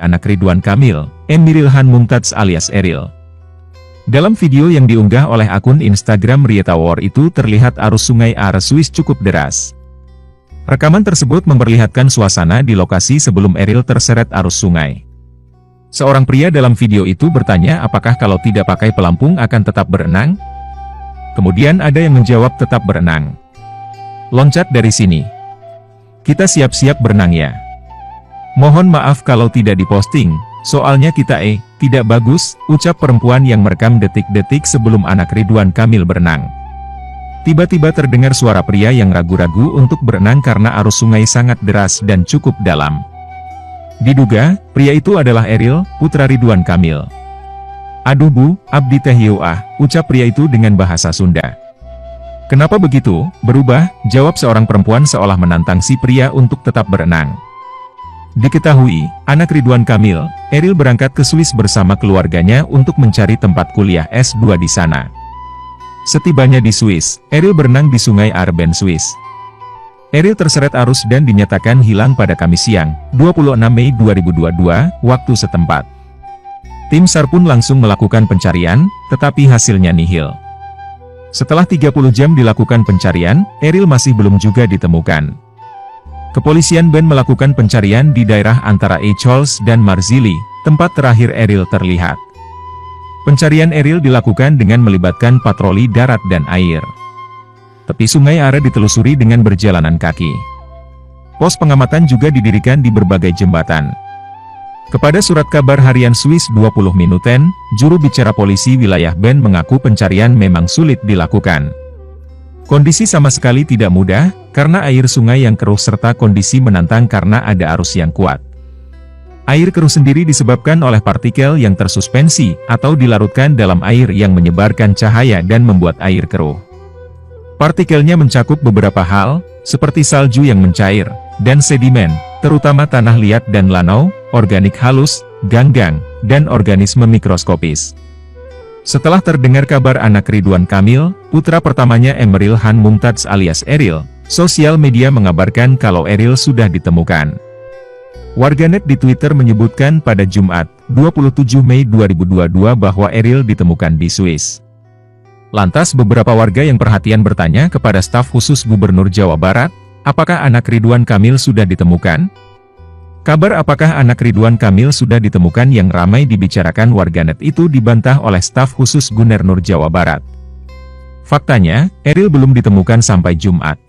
anak Ridwan Kamil, Emeril Han Mumtaz alias Eril. Dalam video yang diunggah oleh akun Instagram Rietawar itu terlihat arus sungai Are Swiss cukup deras. Rekaman tersebut memperlihatkan suasana di lokasi sebelum Eril terseret arus sungai. Seorang pria dalam video itu bertanya apakah kalau tidak pakai pelampung akan tetap berenang? Kemudian ada yang menjawab tetap berenang. Loncat dari sini. Kita siap-siap berenang ya. Mohon maaf kalau tidak diposting, soalnya kita tidak bagus, ucap perempuan yang merekam detik-detik sebelum anak Ridwan Kamil berenang. Tiba-tiba terdengar suara pria yang ragu-ragu untuk berenang karena arus sungai sangat deras dan cukup dalam. Diduga, pria itu adalah Eril, putra Ridwan Kamil. Aduh bu, abdi teh yeuh ah, ucap pria itu dengan bahasa Sunda. Kenapa begitu, berubah, jawab seorang perempuan seolah menantang si pria untuk tetap berenang. Diketahui, anak Ridwan Kamil, Eril berangkat ke Swiss bersama keluarganya untuk mencari tempat kuliah S2 di sana. Setibanya di Swiss, Eril berenang di sungai Are, Swiss. Eril terseret arus dan dinyatakan hilang pada Kamis siang, 26 Mei 2022, waktu setempat. Tim SAR pun langsung melakukan pencarian, tetapi hasilnya nihil. Setelah 30 jam dilakukan pencarian, Eril masih belum juga ditemukan. Kepolisian Ben melakukan pencarian di daerah antara Echolles dan Marzili, tempat terakhir Eril terlihat. Pencarian Eril dilakukan dengan melibatkan patroli darat dan air. Tepi sungai Are ditelusuri dengan berjalanan kaki. Pos pengamatan juga didirikan di berbagai jembatan. Kepada surat kabar harian Swiss 20 Minuten, juru bicara polisi wilayah Ben mengaku pencarian memang sulit dilakukan. Kondisi sama sekali tidak mudah, karena air sungai yang keruh serta kondisi menantang karena ada arus yang kuat. Air keruh sendiri disebabkan oleh partikel yang tersuspensi, atau dilarutkan dalam air yang menyebarkan cahaya dan membuat air keruh. Partikelnya mencakup beberapa hal, seperti salju yang mencair, dan sedimen, terutama tanah liat dan lanau, organik halus, ganggang, dan organisme mikroskopis. Setelah terdengar kabar anak Ridwan Kamil, putra pertamanya Emeril Han Mumtaz alias Eril, sosial media mengabarkan kalau Eril sudah ditemukan. Warganet di Twitter menyebutkan pada Jumat, 27 Mei 2022 bahwa Eril ditemukan di Swiss. Lantas beberapa warga yang perhatian bertanya kepada staf khusus Gubernur Jawa Barat, apakah anak Ridwan Kamil sudah ditemukan? Kabar apakah anak Ridwan Kamil sudah ditemukan yang ramai dibicarakan warganet itu dibantah oleh staf khusus Gubernur Jawa Barat. Faktanya, Eril belum ditemukan sampai Jumat.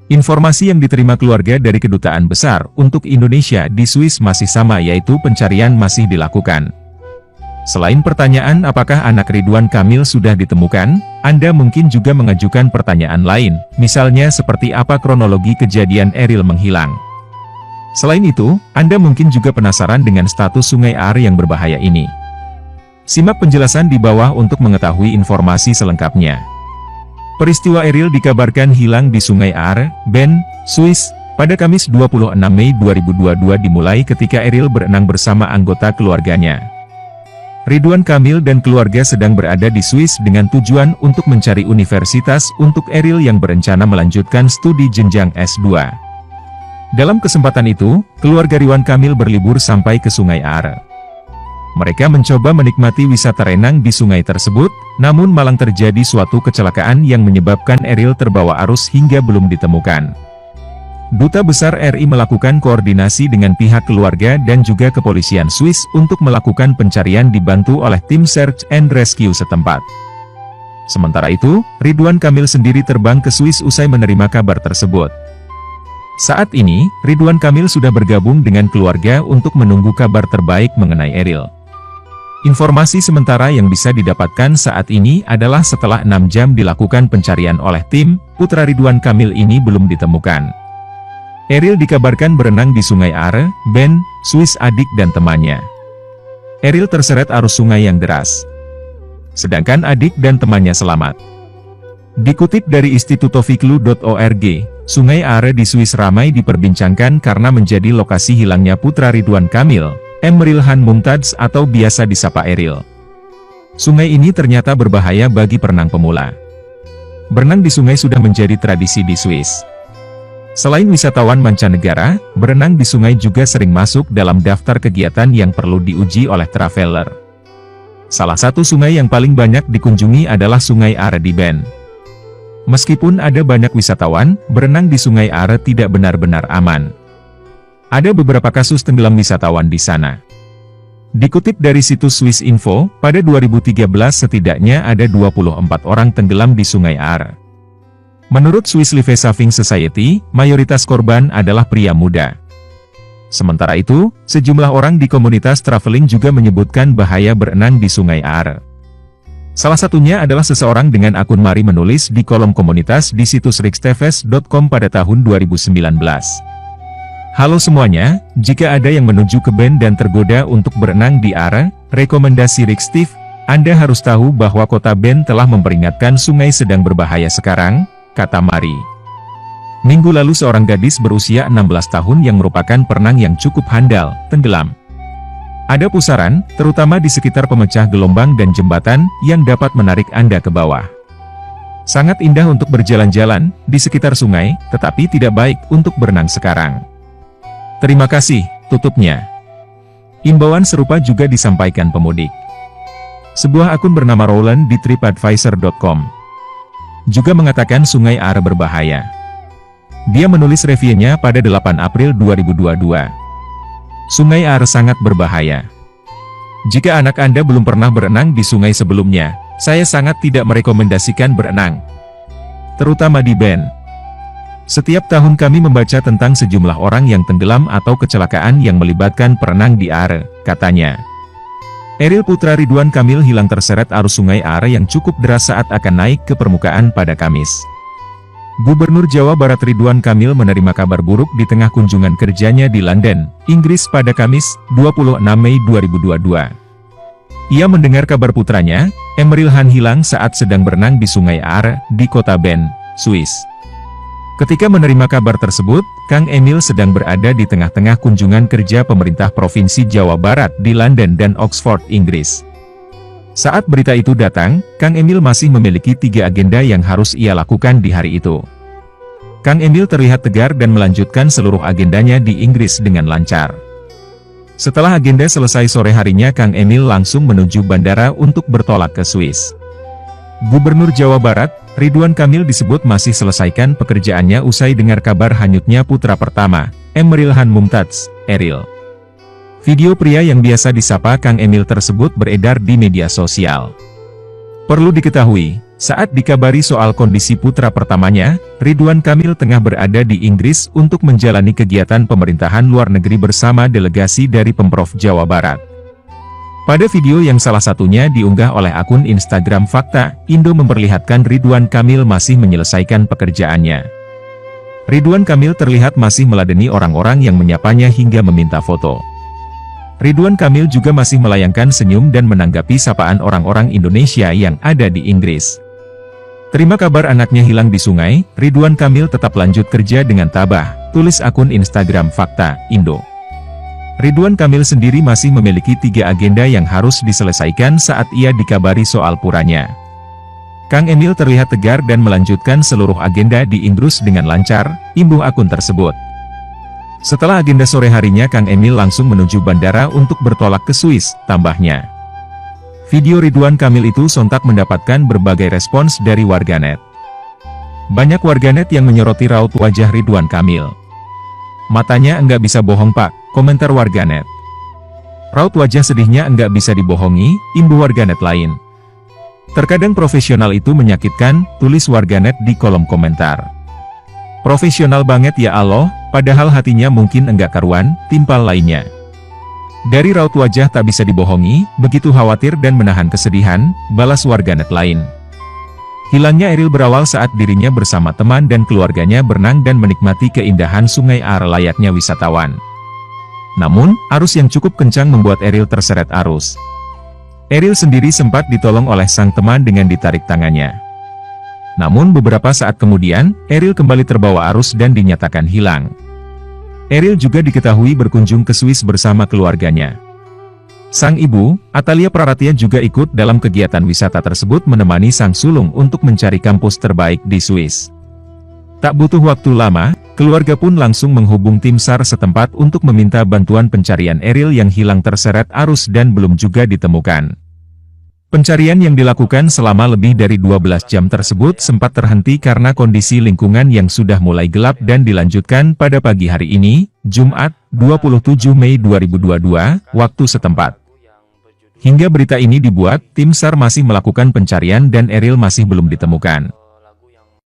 Informasi yang diterima keluarga dari Kedutaan Besar untuk Indonesia di Swiss masih sama, yaitu pencarian masih dilakukan. Selain pertanyaan apakah anak Ridwan Kamil sudah ditemukan, Anda mungkin juga mengajukan pertanyaan lain, misalnya seperti apa kronologi kejadian Eril menghilang. Selain itu, Anda mungkin juga penasaran dengan status sungai Are yang berbahaya ini. Simak penjelasan di bawah untuk mengetahui informasi selengkapnya. Peristiwa Eril dikabarkan hilang di sungai Are, Swiss, pada Kamis 26 Mei 2022 dimulai ketika Eril berenang bersama anggota keluarganya. Ridwan Kamil dan keluarga sedang berada di Swiss dengan tujuan untuk mencari universitas untuk Eril yang berencana melanjutkan studi jenjang S2. Dalam kesempatan itu, keluarga Ridwan Kamil berlibur sampai ke sungai Are. Mereka mencoba menikmati wisata renang di sungai tersebut, namun malang terjadi suatu kecelakaan yang menyebabkan Eril terbawa arus hingga belum ditemukan. Duta Besar RI melakukan koordinasi dengan pihak keluarga dan juga kepolisian Swiss untuk melakukan pencarian dibantu oleh tim Search and Rescue setempat. Sementara itu, Ridwan Kamil sendiri terbang ke Swiss usai menerima kabar tersebut. Saat ini, Ridwan Kamil sudah bergabung dengan keluarga untuk menunggu kabar terbaik mengenai Eril. Informasi sementara yang bisa didapatkan saat ini adalah setelah 6 jam dilakukan pencarian oleh tim, putra Ridwan Kamil ini belum ditemukan. Eril dikabarkan berenang di sungai Are, Swiss adik dan temannya. Eril terseret arus sungai yang deras. Sedangkan adik dan temannya selamat. Dikutip dari institutofiklu.org, sungai Are di Swiss ramai diperbincangkan karena menjadi lokasi hilangnya putra Ridwan Kamil, Emeril Han Mumtaz atau biasa disapa Eril. Sungai ini ternyata berbahaya bagi perenang pemula. Berenang di sungai sudah menjadi tradisi di Swiss. Selain wisatawan mancanegara, berenang di sungai juga sering masuk dalam daftar kegiatan yang perlu diuji oleh traveler. Salah satu sungai yang paling banyak dikunjungi adalah Sungai Are di Bend. Meskipun ada banyak wisatawan, berenang di Sungai Are tidak benar-benar aman. Ada beberapa kasus tenggelam wisatawan di sana. Dikutip dari situs Swiss Info, pada 2013 setidaknya ada 24 orang tenggelam di Sungai Are. Menurut Swiss Life Saving Society, mayoritas korban adalah pria muda. Sementara itu, sejumlah orang di komunitas traveling juga menyebutkan bahaya berenang di Sungai Are. Salah satunya adalah seseorang dengan akun Mari menulis di kolom komunitas di situs rixteves.com pada tahun 2019. Halo semuanya, jika ada yang menuju ke Bend dan tergoda untuk berenang di Are, rekomendasi Rixtiv, Anda harus tahu bahwa kota Bend telah memperingatkan sungai sedang berbahaya sekarang, kata Mari. Minggu lalu seorang gadis berusia 16 tahun yang merupakan perenang yang cukup handal, tenggelam. Ada pusaran, terutama di sekitar pemecah gelombang dan jembatan, yang dapat menarik Anda ke bawah. Sangat indah untuk berjalan-jalan di sekitar sungai, tetapi tidak baik untuk berenang sekarang. Terima kasih, tutupnya. Imbauan serupa juga disampaikan pemudik. Sebuah akun bernama Roland di tripadvisor.com juga mengatakan Sungai Are berbahaya. Dia menulis reviewnya pada 8 April 2022. Sungai Are sangat berbahaya. Jika anak Anda belum pernah berenang di sungai sebelumnya, saya sangat tidak merekomendasikan berenang, terutama di Bend. Setiap tahun kami membaca tentang sejumlah orang yang tenggelam atau kecelakaan yang melibatkan perenang di Are, katanya. Eril putra Ridwan Kamil hilang terseret arus Sungai Are yang cukup deras saat akan naik ke permukaan pada Kamis. Gubernur Jawa Barat Ridwan Kamil menerima kabar buruk di tengah kunjungan kerjanya di London, Inggris pada Kamis, 26 Mei 2022. Ia mendengar kabar putranya, Emeril Khan hilang saat sedang berenang di Sungai Are, di kota Bend, Swiss. Ketika menerima kabar tersebut, Kang Emil sedang berada di tengah-tengah kunjungan kerja pemerintah Provinsi Jawa Barat di London dan Oxford, Inggris. Saat berita itu datang, Kang Emil masih memiliki 3 agenda yang harus ia lakukan di hari itu. Kang Emil terlihat tegar dan melanjutkan seluruh agendanya di Inggris dengan lancar. Setelah agenda selesai sore harinya, Kang Emil langsung menuju bandara untuk bertolak ke Swiss. Gubernur Jawa Barat, Ridwan Kamil disebut masih selesaikan pekerjaannya usai dengar kabar hanyutnya putra pertama, Emeril Khan Mumtaz, Eril. Video pria yang biasa disapa Kang Emil tersebut beredar di media sosial. Perlu diketahui, saat dikabari soal kondisi putra pertamanya, Ridwan Kamil tengah berada di Inggris untuk menjalani kegiatan pemerintahan luar negeri bersama delegasi dari Pemprov Jawa Barat. Pada video yang salah satunya diunggah oleh akun Instagram Fakta, Indo memperlihatkan Ridwan Kamil masih menyelesaikan pekerjaannya. Ridwan Kamil terlihat masih meladeni orang-orang yang menyapanya hingga meminta foto. Ridwan Kamil juga masih melayangkan senyum dan menanggapi sapaan orang-orang Indonesia yang ada di Inggris. Terima kabar anaknya hilang di sungai, Ridwan Kamil tetap lanjut kerja dengan tabah, tulis akun Instagram Fakta, Indo. Ridwan Kamil sendiri masih memiliki 3 agenda yang harus diselesaikan saat ia dikabari soal puranya. Kang Emil terlihat tegar dan melanjutkan seluruh agenda di Inggris dengan lancar, imbuh akun tersebut. Setelah agenda sore harinya, Kang Emil langsung menuju bandara untuk bertolak ke Swiss, tambahnya. Video Ridwan Kamil itu sontak mendapatkan berbagai respons dari warganet. Banyak warganet yang menyoroti raut wajah Ridwan Kamil. Matanya enggak bisa bohong pak, komentar warganet. Raut wajah sedihnya enggak bisa dibohongi, imbuh warganet lain. Terkadang profesional itu menyakitkan, tulis warganet di kolom komentar. Profesional banget ya Allah, padahal hatinya mungkin enggak karuan, timpal lainnya. Dari raut wajah tak bisa dibohongi, begitu khawatir dan menahan kesedihan, balas warganet lain. Hilangnya Eril berawal saat dirinya bersama teman dan keluarganya berenang dan menikmati keindahan Sungai Are layaknya wisatawan. Namun, arus yang cukup kencang membuat Eril terseret arus. Eril sendiri sempat ditolong oleh sang teman dengan ditarik tangannya. Namun beberapa saat kemudian, Eril kembali terbawa arus dan dinyatakan hilang. Eril juga diketahui berkunjung ke Swiss bersama keluarganya. Sang ibu, Atalia Praratia juga ikut dalam kegiatan wisata tersebut menemani sang sulung untuk mencari kampus terbaik di Swiss. Tak butuh waktu lama, Keluarga pun langsung menghubung tim SAR setempat untuk meminta bantuan pencarian Eril yang hilang terseret arus dan belum juga ditemukan. Pencarian yang dilakukan selama lebih dari 12 jam tersebut sempat terhenti karena kondisi lingkungan yang sudah mulai gelap dan dilanjutkan pada pagi hari ini, Jumat, 27 Mei 2022, waktu setempat. Hingga berita ini dibuat, tim SAR masih melakukan pencarian dan Eril masih belum ditemukan.